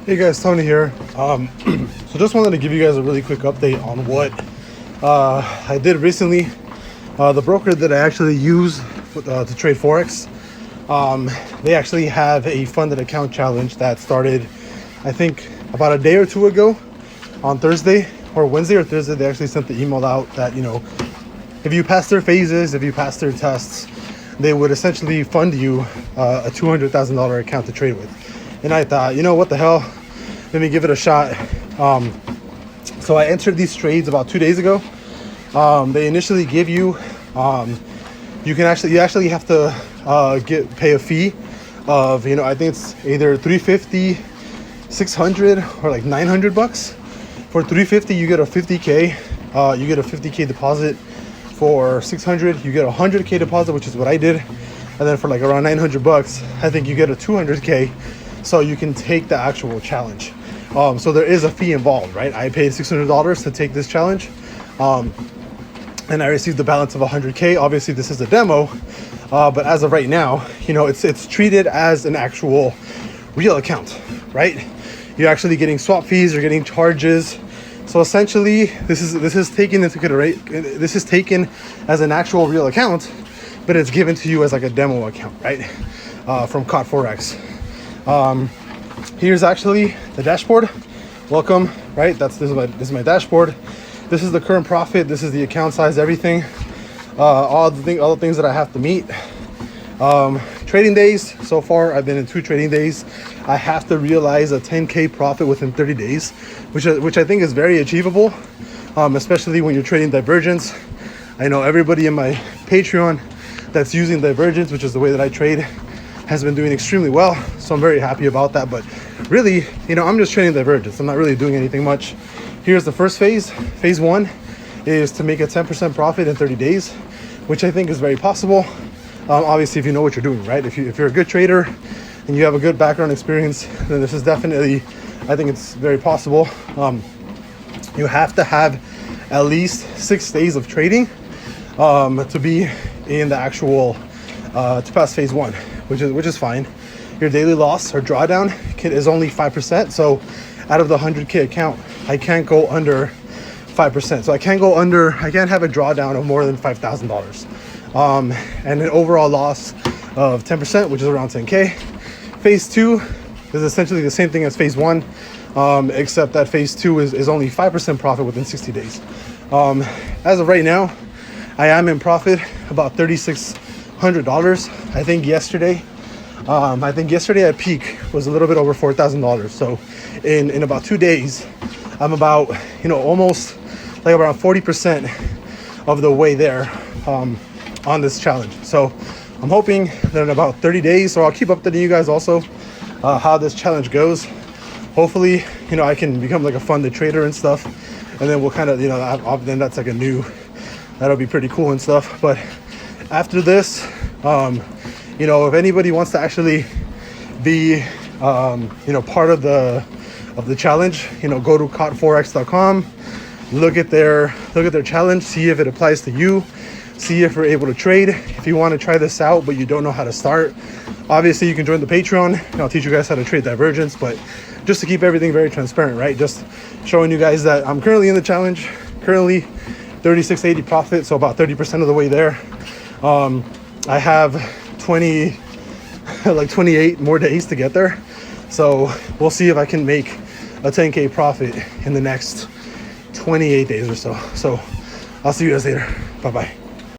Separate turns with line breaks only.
Hey guys, Tony here. So just wanted to give you guys a really quick update on what I did recently. The broker that I actually use to trade Forex, they actually have a funded account challenge that started, I think, about a day or two ago on Thursday or Wednesday or Thursday. They actually sent the email out that, you know, if you pass their phases, if you pass their tests, they would essentially fund you a $200,000 account to trade with. And I thought, you know, what the hell? Let me give it a shot. So I entered these trades about 2 days ago. They initially give you, you actually have to pay a fee of, you know, I think it's either $350, $600, or like $900. For $350, you get a 50K. You get a 50K deposit. For $600, you get a 100K deposit, which is what I did. And then for like around $900, I think you get a 200K. So you can take the actual challenge. So there is a fee involved, right? I paid $600 to take this challenge. And I received the balance of 100K. Obviously this is a demo, but as of right now, you know, it's treated as an actual real account, right? You're actually getting swap fees, you're getting charges. So essentially this is taken into consideration. This is taken as an actual real account, but it's given to you as like a demo account, right? From KOT4x. Here's actually the dashboard. Welcome, right? This is my dashboard. This is the current profit. This is the account size, everything. All the things that I have to meet. Trading days. So far, I've been in 2 trading days. I have to realize a 10K profit within 30 days, which I think is very achievable, especially when you're trading divergence. I know everybody in my Patreon that's using divergence, which is the way that I trade, has been doing extremely well. So I'm very happy about that. But really, you know, I'm just trading divergence. I'm not really doing anything much. Here's the first phase. Phase 1 is to make a 10% profit in 30 days, which I think is very possible. Obviously, if you know what you're doing, right? If you're a good trader and you have a good background experience, then this is definitely, I think it's very possible. You have to have at least 6 days of trading to be in the actual, to pass phase 1, which is fine. Your daily loss or drawdown is only 5%. So out of the 100K account, I can't go under 5%. So I can't have a drawdown of more than $5,000. And an overall loss of 10%, which is around 10K. Phase 2 is essentially the same thing as phase 1, except that phase 2 is only 5% profit within 60 days. As of right now, I am in profit about $3,600. I think yesterday at peak was a little bit over $4,000. So in about 2 days, I'm about, you know, almost like around 40% of the way there on this challenge. So I'm hoping that in about 30 days, so I'll keep updating you guys also how this challenge goes. Hopefully, you know, I can become like a funded trader and stuff, and then we'll kind of, you know, then that's like that'll be pretty cool and stuff. But after this, you know, if anybody wants to actually be, you know, part of the challenge, you know, go to KOT4x.com, look at their challenge, see if it applies to you, see if you're able to trade. If you want to try this out but you don't know how to start, obviously you can join the Patreon and I'll teach you guys how to trade divergence. But just to keep everything very transparent, right? Just showing you guys that I'm currently in the challenge, currently 3680 profit, so about 30% of the way there. I have 28 more days to get there. So we'll see if I can make a 10K profit in the next 28 days or so. So I'll see you guys later. Bye-bye.